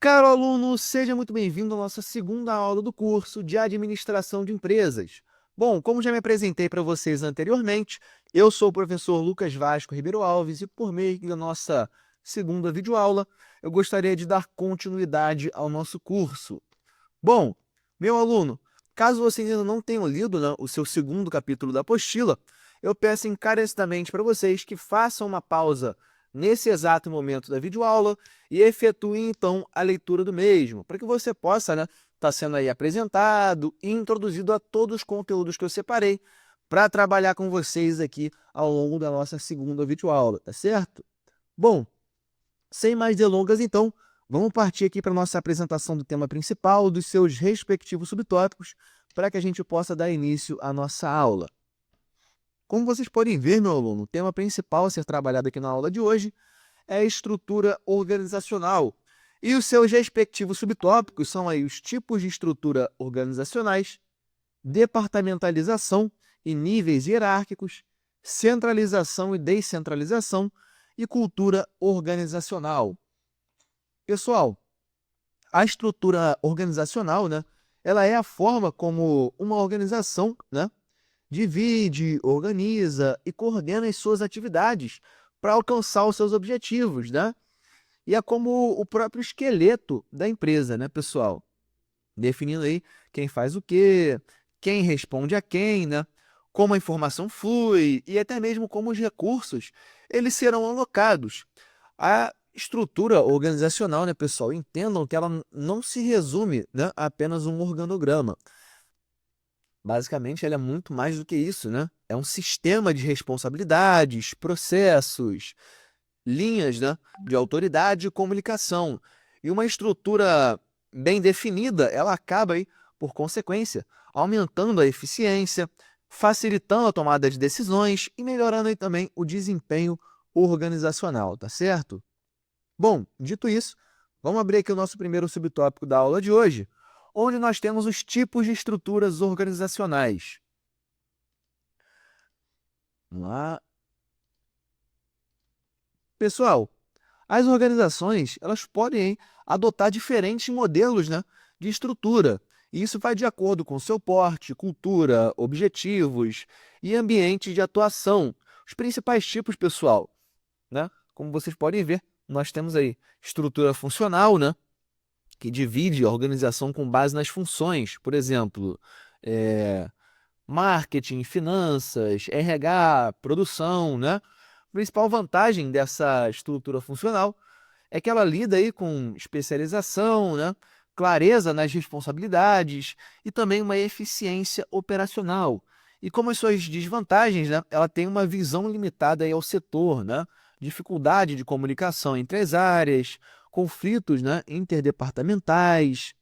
Caro aluno, seja muito bem-vindo à nossa segunda aula do curso de Administração de Empresas. Bom, como já me apresentei para vocês anteriormente, eu sou o professor Lucas Vasco Ribeiro Alves e por meio da nossa segunda videoaula, eu gostaria de dar continuidade ao nosso curso. Bom, meu aluno, caso você ainda não tenha lido, né, o seu segundo capítulo da apostila, eu peço encarecidamente para vocês que façam uma pausa nesse exato momento da videoaula e efetuem então a leitura do mesmo, para que você possa, né, estar sendo aí apresentado e introduzido a todos os conteúdos que eu separei para trabalhar com vocês aqui ao longo da nossa segunda videoaula, tá certo? Bom, sem mais delongas, então, vamos partir aqui para a nossa apresentação do tema principal, dos seus respectivos subtópicos, para que a gente possa dar início à nossa aula. Como vocês podem ver, meu aluno, o tema principal a ser trabalhado aqui na aula de hoje é a estrutura organizacional. E os seus respectivos subtópicos são aí os tipos de estrutura organizacionais, departamentalização e níveis hierárquicos, centralização e descentralização e cultura organizacional. Pessoal, a estrutura organizacional, né, ela é a forma como uma organização, né, divide, organiza e coordena as suas atividades para alcançar os seus objetivos, né? E é como o próprio esqueleto da empresa, né, pessoal? Definindo aí quem faz o quê, quem responde a quem, né? Como a informação flui e até mesmo como os recursos eles serão alocados. A estrutura organizacional, né, pessoal? Entendam que ela não se resume, né, a apenas um organograma. Basicamente, ela é muito mais do que isso, né? É um sistema de responsabilidades, processos, linhas, né, de autoridade e comunicação. E uma estrutura bem definida, ela acaba aí, por consequência, aumentando a eficiência, facilitando a tomada de decisões e melhorando aí também o desempenho organizacional, tá certo? Bom, dito isso, vamos abrir aqui o nosso primeiro subtópico da aula de hoje, onde nós temos os tipos de estruturas organizacionais. Vamos lá. Pessoal, as organizações elas podem hein, adotar diferentes modelos, né, de estrutura. E isso vai de acordo com seu porte, cultura, objetivos e ambiente de atuação. Os principais tipos, pessoal, né? Como vocês podem ver, nós temos aí estrutura funcional, né? Que divide a organização com base nas funções. Por exemplo, eh, marketing, finanças, RH, produção, né? A principal vantagem dessa estrutura funcional é que ela lida aí com especialização, né? Clareza nas responsabilidades e também uma eficiência operacional. E como as suas desvantagens, né? Ela tem uma visão limitada aí ao setor, né? Dificuldade de comunicação entre as áreas, conflitos, né? Interdepartamentais,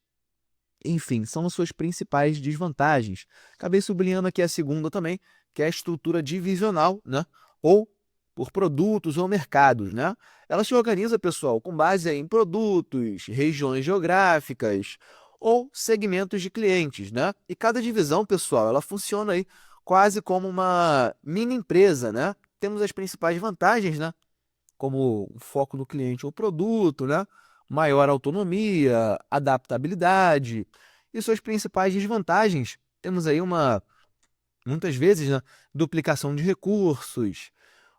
enfim, são as suas principais desvantagens. Acabei sublinhando aqui a segunda também, que é a estrutura divisional, né? Ou por produtos ou mercados, né? Ela se organiza, pessoal, com base em produtos, regiões geográficas ou segmentos de clientes, né? E cada divisão, pessoal, ela funciona aí quase como uma mini empresa, né? Temos as principais vantagens, né? Como o foco no cliente ou produto, né? Maior autonomia, adaptabilidade e suas principais desvantagens. Temos aí muitas vezes, né, duplicação de recursos,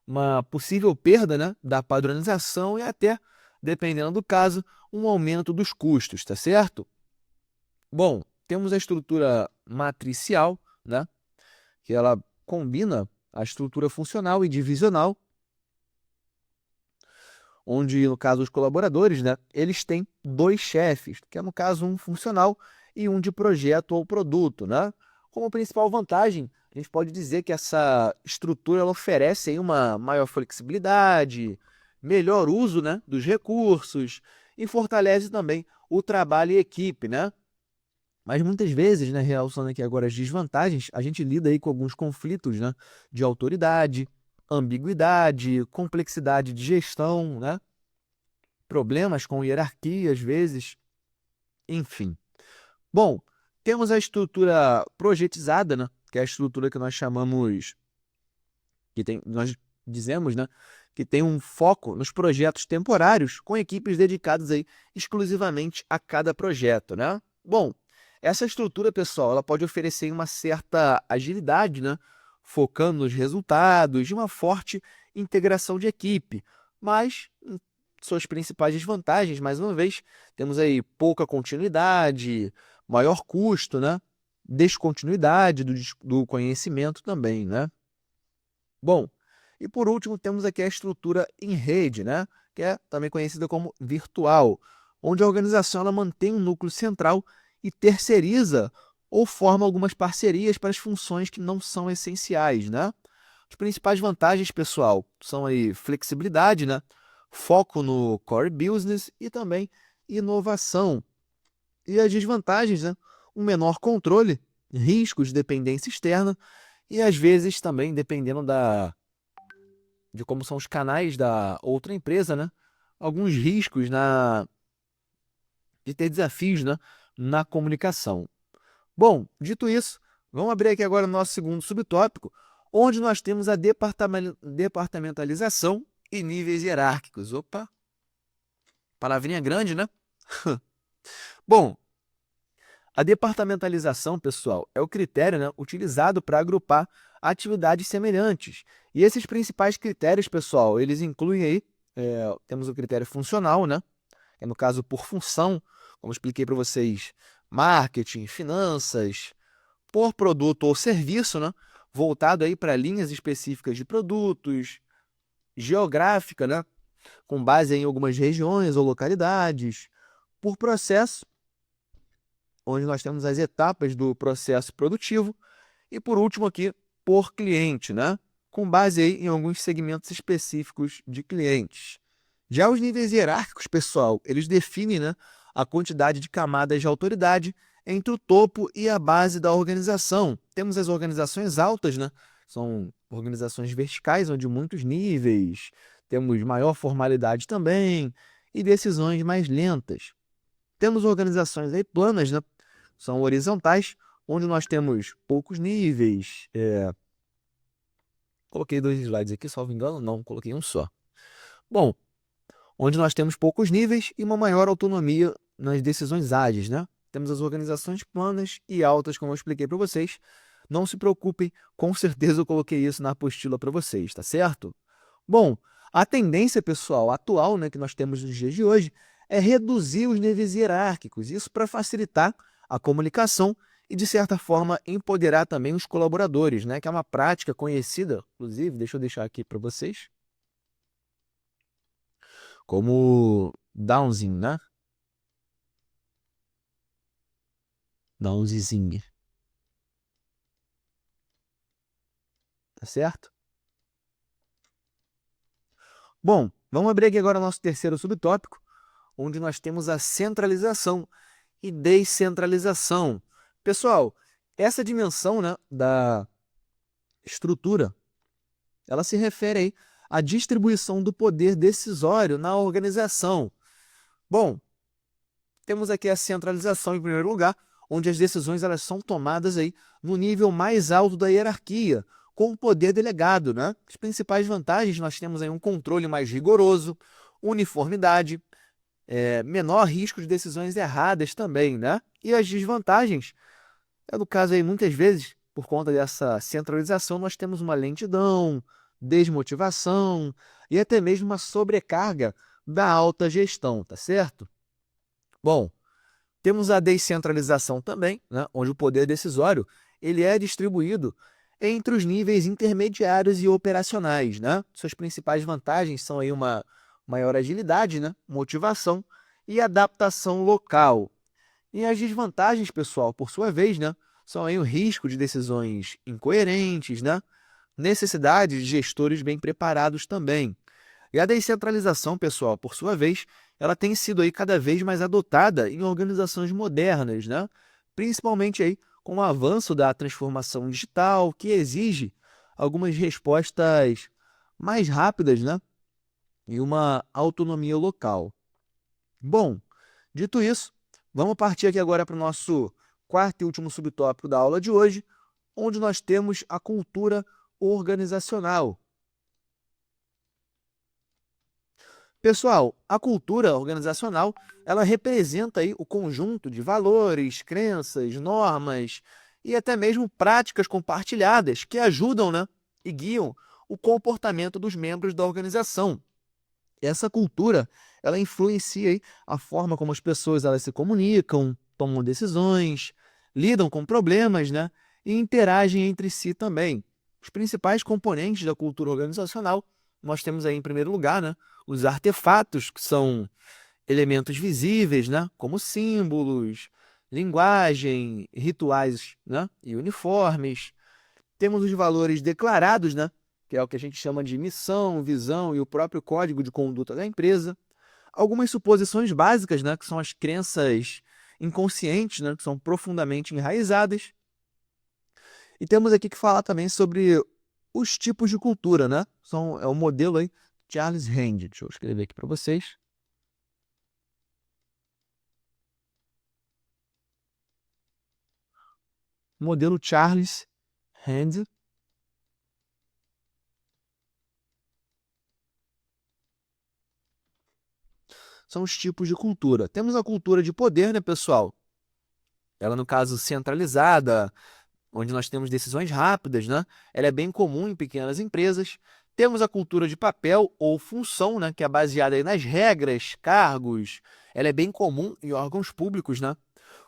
uma possível perda, né, da padronização e até, dependendo do caso, um aumento dos custos, tá certo? Bom, temos a estrutura matricial, né, que ela combina a estrutura funcional e divisional, onde, no caso, os colaboradores, né, eles têm dois chefes, que é, no caso, um funcional e um de projeto ou produto, né? Como principal vantagem, a gente pode dizer que essa estrutura ela oferece aí uma maior flexibilidade, melhor uso, né, dos recursos e fortalece também o trabalho em equipe, né? Mas muitas vezes, né, realçando aqui agora as desvantagens, a gente lida aí com alguns conflitos, né, de autoridade, ambiguidade, complexidade de gestão, né? Problemas com hierarquia, às vezes, enfim. Bom, temos a estrutura projetizada, né? Que é a estrutura que nós chamamos, nós dizemos, né? que tem um foco nos projetos temporários, com equipes dedicadas aí exclusivamente a cada projeto, né? Bom, essa estrutura, pessoal, ela pode oferecer uma certa agilidade, né? Focando nos resultados, de uma forte integração de equipe, mas suas principais desvantagens, mais uma vez, temos aí pouca continuidade, maior custo, né? Descontinuidade do conhecimento também, né? Bom, e por último temos aqui a estrutura em rede, né? Que é também conhecida como virtual, onde a organização ela mantém um núcleo central e terceiriza ou forma algumas parcerias para as funções que não são essenciais, né? As principais vantagens, pessoal, são aí flexibilidade, né? Foco no core business e também inovação. E as desvantagens, né? Um menor controle, riscos de dependência externa e às vezes também, dependendo de como são os canais da outra empresa, né? Alguns riscos de ter desafios, né? Na comunicação. Bom, dito isso, vamos abrir aqui agora o nosso segundo subtópico, onde nós temos a departamentalização e níveis hierárquicos. Opa, palavrinha grande, né? Bom, a departamentalização, pessoal, é o critério, né, utilizado para agrupar atividades semelhantes. E esses principais critérios, pessoal, eles incluem aí, temos o critério funcional, né? Que é no caso por função, como expliquei para vocês, marketing, finanças, por produto ou serviço, né? Voltado aí para linhas específicas de produtos, geográfica, né? Com base em algumas regiões ou localidades, por processo, onde nós temos as etapas do processo produtivo, e por último aqui, por cliente, né? Com base aí em alguns segmentos específicos de clientes. Já os níveis hierárquicos, pessoal, eles definem, né, a quantidade de camadas de autoridade entre o topo e a base da organização. Temos as organizações altas, né? São organizações verticais, onde muitos níveis, temos maior formalidade também, e decisões mais lentas. Temos organizações aí planas, né? São horizontais, onde nós temos poucos níveis. Coloquei dois slides aqui, salvo engano, não, coloquei um só. Bom, onde nós temos poucos níveis e uma maior autonomia nas decisões ágeis, né? Temos as organizações planas e altas, como eu expliquei para vocês. Não se preocupem, com certeza eu coloquei isso na apostila para vocês, tá certo? Bom, a tendência, pessoal, atual, né, que nós temos nos dias de hoje, é reduzir os níveis hierárquicos, isso para facilitar a comunicação e, de certa forma, empoderar também os colaboradores, né, que é uma prática conhecida, inclusive, deixa eu deixar aqui para vocês, como Downsing, né? Downsing, tá certo? Bom, vamos abrir aqui agora o nosso terceiro subtópico, onde nós temos a centralização e descentralização. Pessoal, essa dimensão, né, da estrutura, ela se refere aí à distribuição do poder decisório na organização. Bom, temos aqui a centralização em primeiro lugar, onde as decisões elas são tomadas aí no nível mais alto da hierarquia, com o poder delegado, né? As principais vantagens, nós temos aí um controle mais rigoroso, uniformidade, menor risco de decisões erradas também, né? E as desvantagens, no caso aí, muitas vezes, por conta dessa centralização, nós temos uma lentidão, desmotivação e até mesmo uma sobrecarga da alta gestão, tá certo? Bom, temos a descentralização também, né, onde o poder decisório ele é distribuído entre os níveis intermediários e operacionais, né? Suas principais vantagens são aí uma maior agilidade, né, motivação e adaptação local. E as desvantagens, pessoal, por sua vez, né, são aí o risco de decisões incoerentes, né, necessidade de gestores bem preparados também. E a descentralização, pessoal, por sua vez, ela tem sido aí cada vez mais adotada em organizações modernas, né? Principalmente aí com o avanço da transformação digital, que exige algumas respostas mais rápidas, né? E uma autonomia local. Bom, dito isso, vamos partir aqui agora para o nosso quarto e último subtópico da aula de hoje, onde nós temos a cultura organizacional. Pessoal, a cultura organizacional, ela representa aí o conjunto de valores, crenças, normas e até mesmo práticas compartilhadas que ajudam, né, e guiam o comportamento dos membros da organização. Essa cultura, ela influencia aí a forma como as pessoas elas se comunicam, tomam decisões, lidam com problemas, né, e interagem entre si também. Os principais componentes da cultura organizacional, nós temos aí em primeiro lugar, né, os artefatos, que são elementos visíveis, né, como símbolos, linguagem, rituais, né, e uniformes. Temos os valores declarados, né, que é o que a gente chama de missão, visão e o próprio código de conduta da empresa. Algumas suposições básicas, né, que são as crenças inconscientes, né, que são profundamente enraizadas. E temos aqui que falar também sobre os tipos de cultura, né? É o modelo aí Charles Hand. Deixa eu escrever aqui para vocês. Modelo Charles Hand são os tipos de cultura. Temos a cultura de poder, né, pessoal? Ela, no caso, centralizada, onde nós temos decisões rápidas, né? Ela é bem comum em pequenas empresas. Temos a cultura de papel ou função, né? Que é baseada aí nas regras, cargos. Ela é bem comum em órgãos públicos, né?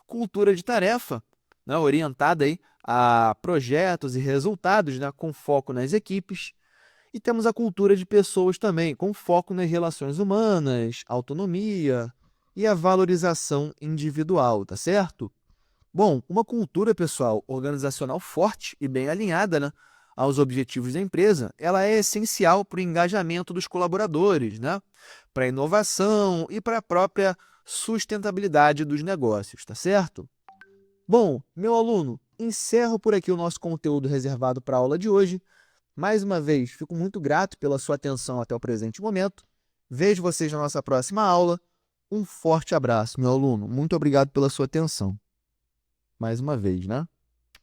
Cultura de tarefa, né? Orientada aí a projetos e resultados, né? Com foco nas equipes. E temos a cultura de pessoas também, com foco nas relações humanas, autonomia e a valorização individual, tá certo? Bom, uma cultura, pessoal, organizacional forte e bem alinhada, né, aos objetivos da empresa, ela é essencial para o engajamento dos colaboradores, né, para a inovação e para a própria sustentabilidade dos negócios, tá certo? Bom, meu aluno, encerro por aqui o nosso conteúdo reservado para a aula de hoje. Mais uma vez, fico muito grato pela sua atenção até o presente momento. Vejo vocês na nossa próxima aula. Um forte abraço, meu aluno. Muito obrigado pela sua atenção. Mais uma vez, né?